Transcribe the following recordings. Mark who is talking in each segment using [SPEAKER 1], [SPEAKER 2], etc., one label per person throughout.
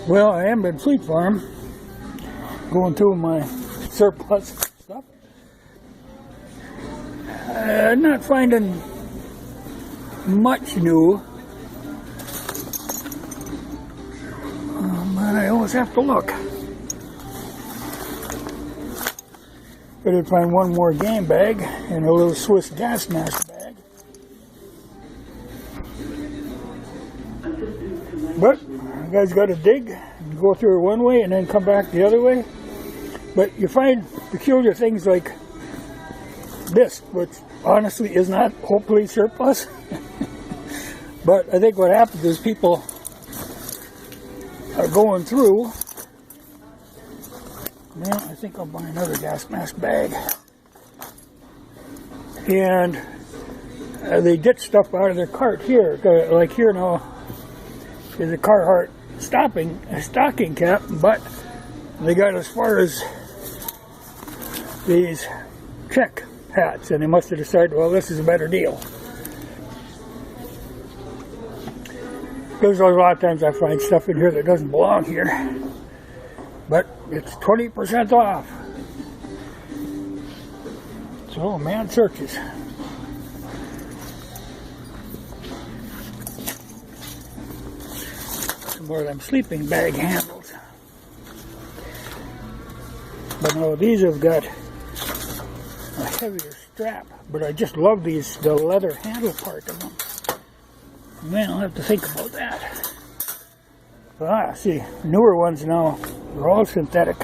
[SPEAKER 1] Well, I am at Fleet Farm, going through my surplus stuff. Not finding much new, but I always have to look. I did find one more game bag and a little Swiss gas mask bag. But you guys got to dig and go through it one way and then come back the other way. But you find peculiar things like this, which honestly is not hopefully surplus. But I think what happens is people are going through. Well, I think I'll buy another gas mask bag. And they ditch stuff out of their cart here. Like here now is a Carhartt stocking cap, but they got as far as these check hats, and they must have decided, well, this is a better deal. Because a lot of times I find stuff in here that doesn't belong here, but it's 20% off. So a man searches. Some more of them sleeping bag handles. But no, these have got a heavier strap, but I just love the leather handle part of them. Man, I'll have to think about that. See, newer ones now, they're all synthetic.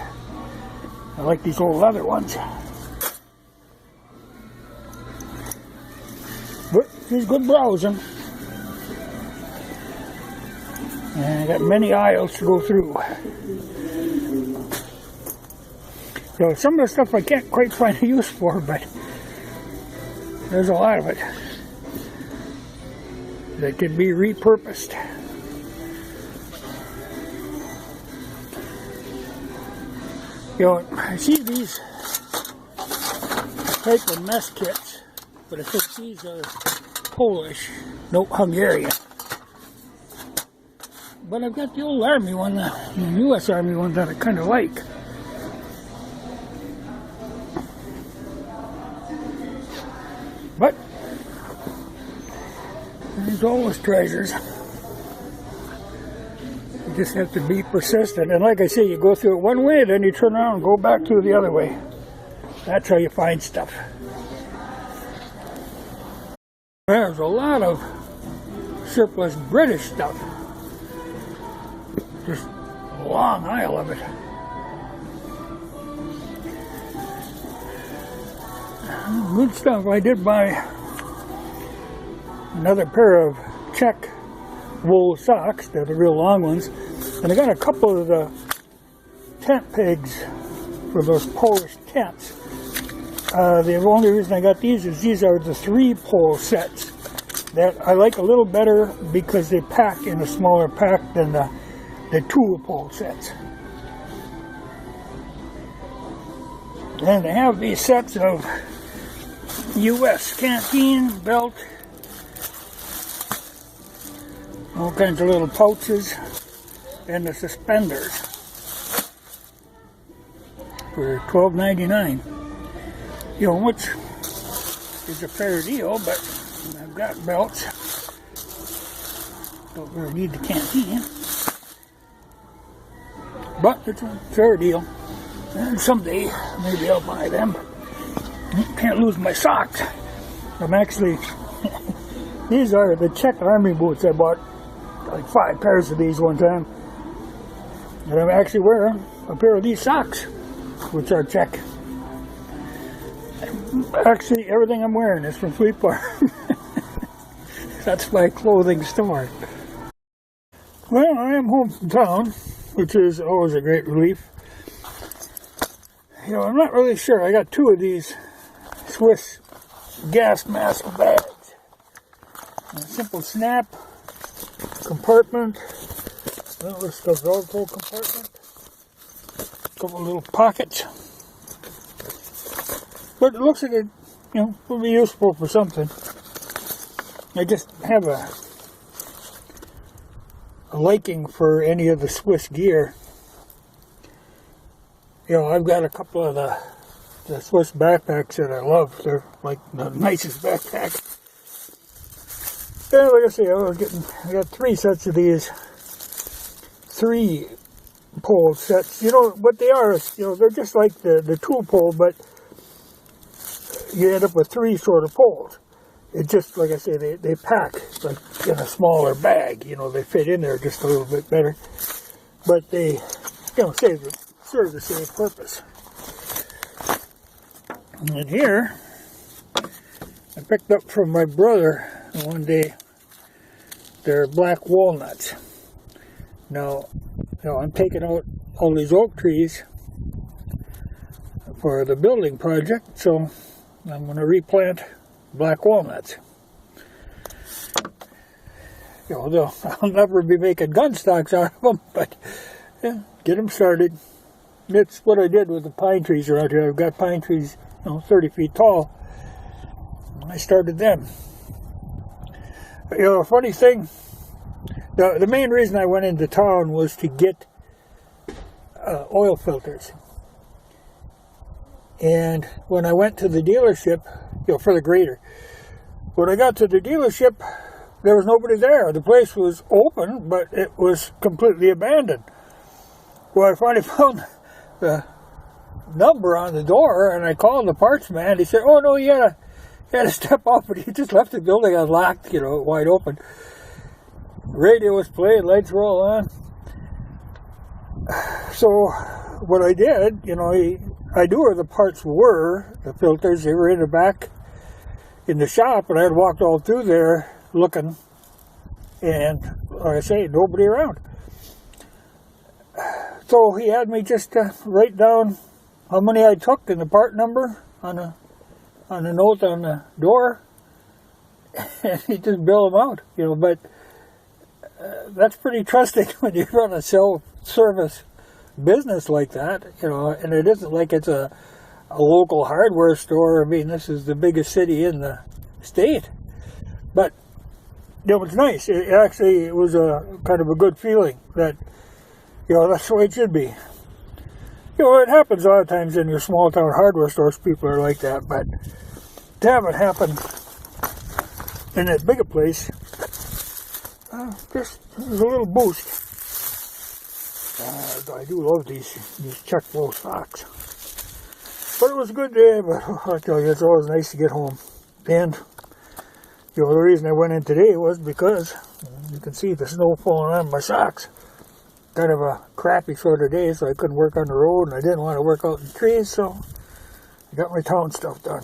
[SPEAKER 1] I like these old leather ones. But she's good browsing. And I got many aisles to go through. So some of the stuff I can't quite find a use for, but there's a lot of it that can be repurposed. You know, I see these type of mess kits, but I think these are Polish, no, Hungarian. But I've got the old Army one, the U.S. Army one that I kind of like. But there's always treasures. You just have to be persistent. And like I say, you go through it one way, then you turn around and go back through the other way. That's how you find stuff. There's a lot of surplus British stuff. Just a long aisle of it. Good stuff. I did buy another pair of check wool socks. They're the real long ones. And I got a couple of the tent pegs for those Polish tents. The only reason I got these is these are the 3-pole sets that I like a little better because they pack in a smaller pack than the 2-pole sets. And they have these sets of U.S. canteen belt, all kinds of little pouches, and the suspenders for $12.99. You know, which is a fair deal, but I've got belts. Don't really need the canteen, but it's a fair deal. And someday maybe I'll buy them. Can't lose my socks. I'm actually, these are the Czech Army boots. I bought like 5 pairs of these one time. And I'm actually wearing a pair of these socks, which are Czech. Actually, everything I'm wearing is from Fleet Farm. That's my clothing store. Well, I am home from town, which is always a great relief. You know, I'm not really sure. I got 2 of these Swiss gas mask bags. A simple snap compartment, little Velcro compartment, a couple little pockets. But it looks like it, you know, will be useful for something. I just have liking for any of the Swiss gear. You know, I've got a couple of the Swiss backpacks that I love. They're like the nicest backpack. And like I say, I got 3 sets of these 3 pole sets. You know what they are is, you know, they're just like the 2 pole, but you end up with 3 shorter poles. It just, like I say, they pack like in a smaller bag. You know, they fit in there just a little bit better. But they, you know, serve the same purpose. And here, I picked up from my brother one day, they're black walnuts. Now, you know, I'm taking out all these oak trees for the building project, so I'm going to replant black walnuts. You know, I'll never be making gun stocks out of them, but yeah, get them started. That's what I did with the pine trees around here. I've got pine trees, you know, 30 feet tall. I started them. But, you know, a funny thing, the main reason I went into town was to get oil filters. And when I went to the dealership, you know, for the grader, when I got to the dealership, there was nobody there. The place was open, but it was completely abandoned. Well, I finally found the number on the door, and I called the parts man. He said, "Oh no, he had to step out, but he just left the building unlocked, you know, wide open." Radio was playing, lights were all on. So what I did, you know, I knew where the parts were, the filters. They were in the back in the shop, and I had walked all through there looking, and like I say, nobody around. So he had me just write down how many I took and the part number on a note on the door, and he just bill them out, you know. But that's pretty trusting when you run a self-service business like that, you know. And it isn't like it's a local hardware store. I mean, this is the biggest city in the state. But you know, it's nice. It was a kind of a good feeling that, you know, that's the way it should be. You know, it happens a lot of times in your small town hardware stores. People are like that, but to have it happen in that bigger place, just is a little boost. I do love these check flow socks. But it was a good day. But I tell you, it's always nice to get home. And you know, the reason I went in today was because you can see the snow falling on my socks. Kind of a crappy sort of day, so I couldn't work on the road, and I didn't want to work out in the trees, so I got my town stuff done.